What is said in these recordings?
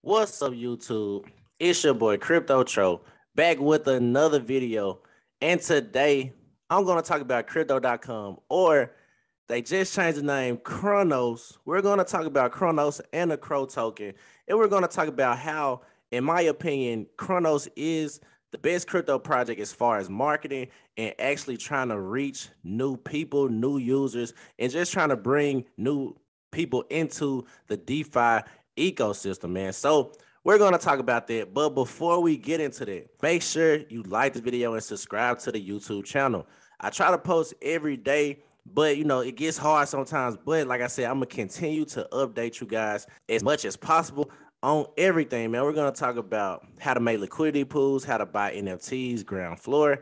What's up, YouTube? It's your boy Crypto CRO back with another video. And today I'm going to talk about crypto.com, or they just changed the name Cronos. We're going to talk about Cronos and the CRO token. And we're going to talk about how, in my opinion, Cronos is the best crypto project as far as marketing and actually trying to reach new people, new users, and just trying to bring new people into the DeFi ecosystem, man. So we're going to talk about that. But before we get into that, make sure you like this video and subscribe to the YouTube channel. I try to post every day, but it gets hard sometimes. But like I said, I'm going to continue to update you guys as much as possible on everything, man. We're going to talk about how to make liquidity pools, how to buy NFTs, ground floor,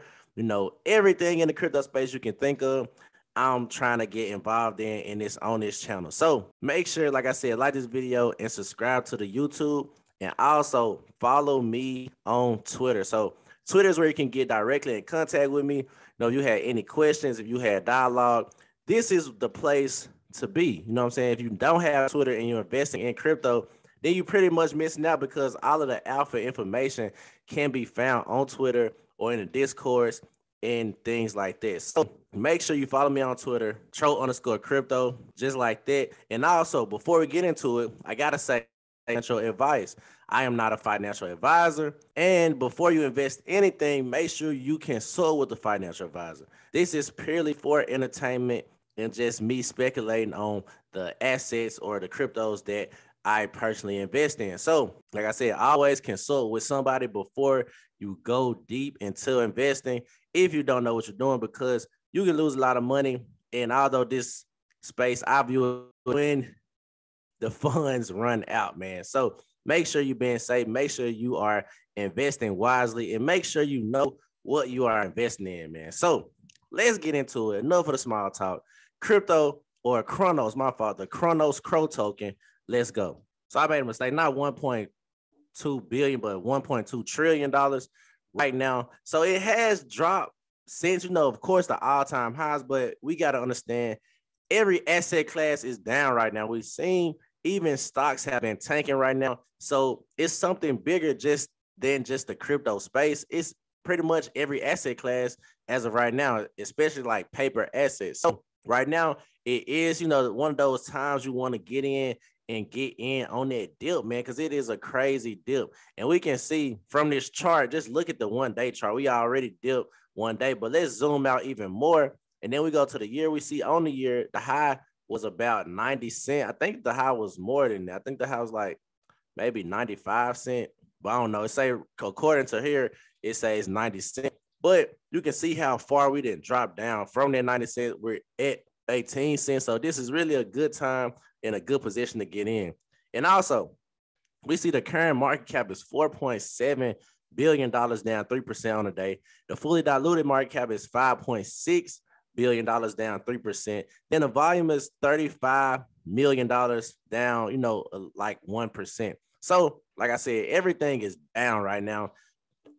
everything in the crypto space you can think of. I'm trying to get involved in this on this channel. So make sure, like I said, like this video and subscribe to the YouTube, and also follow me on Twitter. So Twitter is where you can get directly in contact with me. If you had any questions, if you had dialogue, this is the place to be. You know what I'm saying? If you don't have Twitter and you're investing in crypto, then you pretty much missing out, because all of the alpha information can be found on Twitter or in the Discourse and things like this. So make sure you follow me on Twitter, CRO_crypto, just like that. And also, before we get into it, I gotta say, financial advice. I am not a financial advisor. And before you invest anything, make sure you consult with the financial advisor. This is purely for entertainment and just me speculating on the assets or the cryptos that I personally invest in. So, like I said, always consult with somebody before you go deep into investing, if you don't know what you're doing, because you can lose a lot of money. And although this space, I view it when the funds run out, man. So make sure you're being safe. Make sure you are investing wisely, and make sure you know what you are investing in, man. So let's get into it. Enough of the small talk. Crypto, or Cronos, my fault, the Cronos CRO token. Let's go. So I made a mistake, not 1.2 billion, but $1.2 trillion right now. So it has dropped since, of course, the all-time highs, but we got to understand every asset class is down right now. We've seen even stocks have been tanking right now. So it's something bigger than just the crypto space. It's pretty much every asset class as of right now, especially like paper assets. So right now, it is, one of those times you want to get in on that dip, man, because it is a crazy dip. And we can see from this chart, just look at the 1-day chart. We already dipped one day, but let's zoom out even more. And then we go to the year. We see on the year, the high was about 90 cents. I think the high was more than that. I think the high was like maybe 95 cents. But I don't know. It say, according to here, it says 90 cents. But you can see how far we didn't drop down from that 90 cents. We're at 18 cents. So this is really a good time and a good position to get in. And also, we see the current market cap is $4.7 billion, down 3% on the day. The fully diluted market cap is $5.6 billion, down 3%. Then the volume is $35 million, down, like 1%. So, like I said, everything is down right now.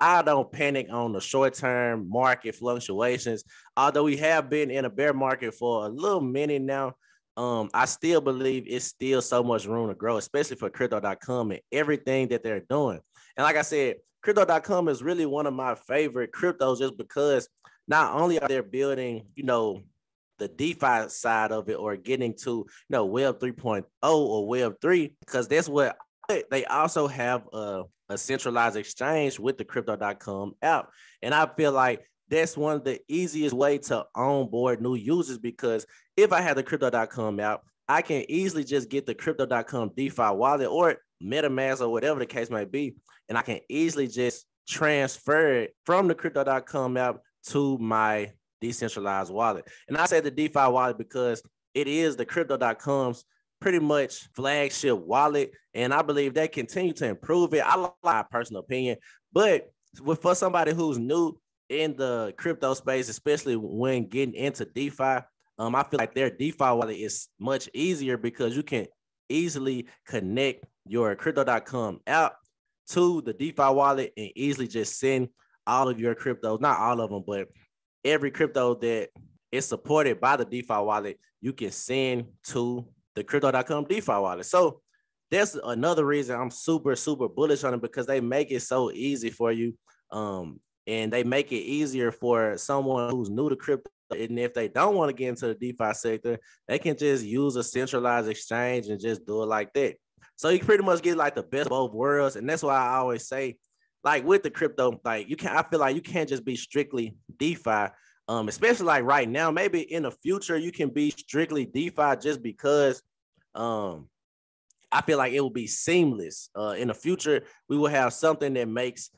I don't panic on the short-term market fluctuations. Although we have been in a bear market for a little minute now, I still believe it's still so much room to grow, especially for crypto.com and everything that they're doing. And like I said, crypto.com is really one of my favorite cryptos, just because not only are they building, the DeFi side of it, or getting to, Web 3.0 or Web 3, because that's what they also have a centralized exchange with the crypto.com app. And I feel like that's one of the easiest way to onboard new users, because if I had the crypto.com app, I can easily just get the crypto.com DeFi wallet or MetaMask or whatever the case may be. And I can easily just transfer it from the crypto.com app to my decentralized wallet. And I say the DeFi wallet because it is the crypto.com's pretty much flagship wallet. And I believe they continue to improve it. I like my personal opinion, but for somebody who's new in the crypto space, especially when getting into DeFi, I feel like their DeFi wallet is much easier, because you can easily connect your crypto.com app to the DeFi wallet and easily just send all of your cryptos, not all of them, but every crypto that is supported by the DeFi wallet, you can send to the crypto.com DeFi wallet. So that's another reason I'm super, super bullish on it, because they make it so easy for you. And they make it easier for someone who's new to crypto. And if they don't want to get into the DeFi sector, they can just use a centralized exchange and just do it like that. So you pretty much get like the best of both worlds. And that's why I always say, like with the crypto, like I feel like you can't just be strictly DeFi. Especially like right now, maybe in the future, you can be strictly DeFi just because I feel like it will be seamless. In the future, we will have something that makes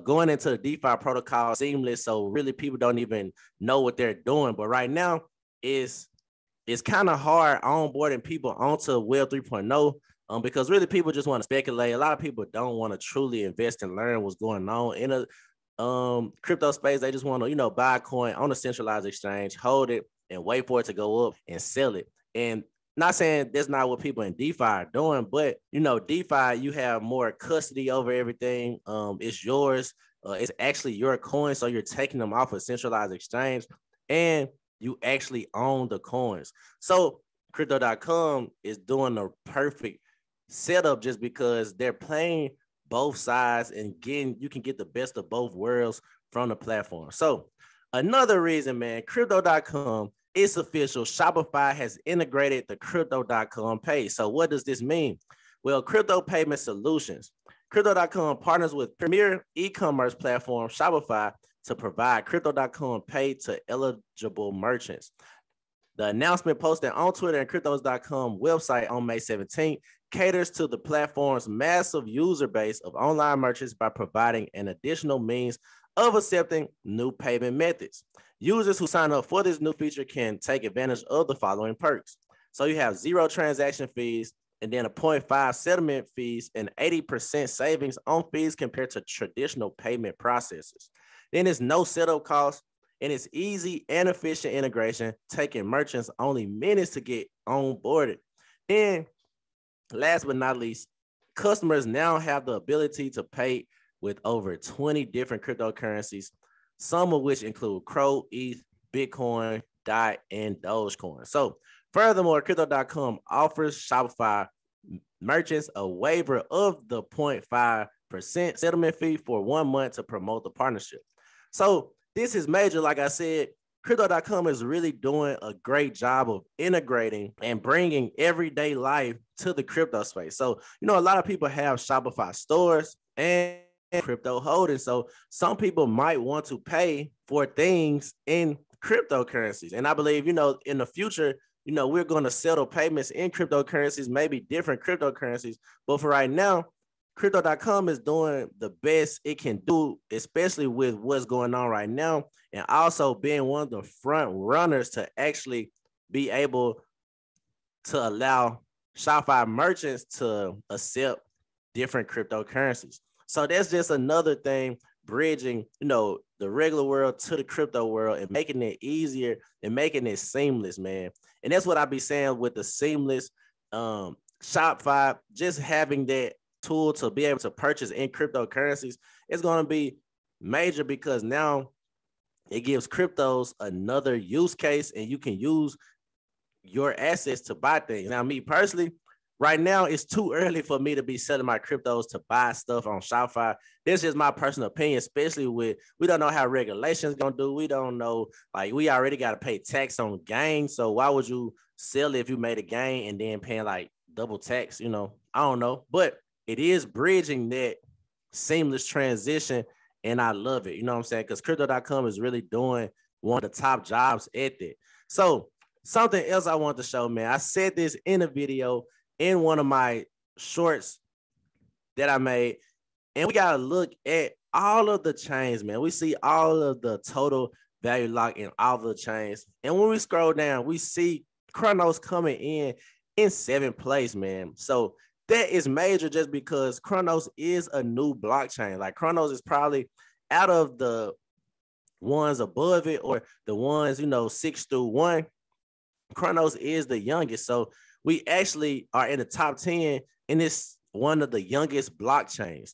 going into the DeFi protocol seamless. So really people don't even know what they're doing. But right now it's kind of hard onboarding people onto Web 3.0 because really people just want to speculate. A lot of people don't want to truly invest and learn what's going on in a crypto space. They just want to, buy a coin on a centralized exchange, hold it, and wait for it to go up and sell it. And not saying that's not what people in DeFi are doing, but DeFi, you have more custody over everything. It's yours. It's actually your coin, so you're taking them off a centralized exchange, and you actually own the coins. So Crypto.com is doing the perfect setup just because they're playing both sides and you can get the best of both worlds from the platform. So another reason, man, Crypto.com, it's official. Shopify has integrated the Crypto.com pay. So what does this mean? Well, crypto payment solutions. Crypto.com partners with premier e-commerce platform Shopify to provide Crypto.com pay to eligible merchants. The announcement posted on Twitter and Cryptos.com website on May 17th caters to the platform's massive user base of online merchants by providing an additional means of accepting new payment methods. Users who sign up for this new feature can take advantage of the following perks. So you have 0 transaction fees, and then a 0.5 settlement fees, and 80% savings on fees compared to traditional payment processes. Then it's no setup costs, and it's easy and efficient integration, taking merchants only minutes to get onboarded. And last but not least, customers now have the ability to pay with over 20 different cryptocurrencies, some of which include CRO, ETH, Bitcoin, DOT, and Dogecoin. So furthermore, Crypto.com offers Shopify merchants a waiver of the 0.5% settlement fee for 1 month to promote the partnership. So this is major. Like I said, Crypto.com is really doing a great job of integrating and bringing everyday life to the crypto space. So, a lot of people have Shopify stores and crypto holdings. So some people might want to pay for things in cryptocurrencies. And I believe, in the future, we're going to settle payments in cryptocurrencies, maybe different cryptocurrencies. But for right now, Crypto.com is doing the best it can do, especially with what's going on right now, and also being one of the front runners to actually be able to allow Shopify merchants to accept different cryptocurrencies. So that's just another thing, bridging, the regular world to the crypto world and making it easier and making it seamless, man. And that's what I be saying with the seamless Shopify, just having that tool to be able to purchase in cryptocurrencies is going to be major, because now it gives cryptos another use case and you can use your assets to buy things. Now, me personally, right now, it's too early for me to be selling my cryptos to buy stuff on Shopify. This is my personal opinion, especially with, we don't know how regulations going to do. We don't know, we already got to pay tax on gain. So why would you sell it if you made a gain and then paying double tax? I don't know, but it is bridging that seamless transition, and I love it. You know what I'm saying? Because Crypto.com is really doing one of the top jobs at that. So something else I want to show, man. I said this in a video in one of my shorts that I made, and we got to look at all of the chains, man. We see all of the total value lock in all of the chains. And when we scroll down, we see Cronos coming in 7th place, man. So that is major just because Cronos is a new blockchain. Cronos is probably out of the ones above it or the ones, 6 through 1. Cronos is the youngest. So we actually are in the top 10, and it's one of the youngest blockchains.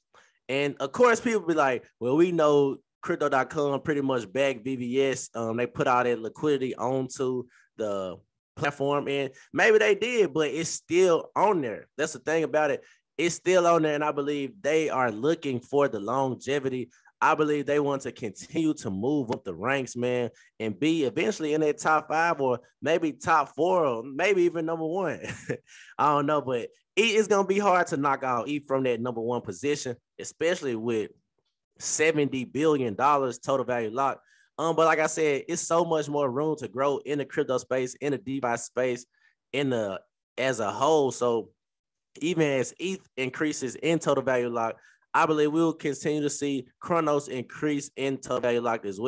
And of course, people be like, well, we know Crypto.com pretty much backed VVS. They put all that liquidity onto the platform, and maybe they did, but it's still on there. That's the thing about it. it's still on there, and I believe they are looking for the longevity. I believe they want to continue to move up the ranks, man, and be eventually in that top 5 or maybe top 4 or maybe even number 1. I don't know, but it's going to be hard to knock out E from that number 1 position, especially with $70 billion total value lock. But like I said, it's so much more room to grow in the crypto space, in the DeFi space, as a whole. So even as ETH increases in total value lock, I believe we will continue to see Cronos increase in total value lock as well.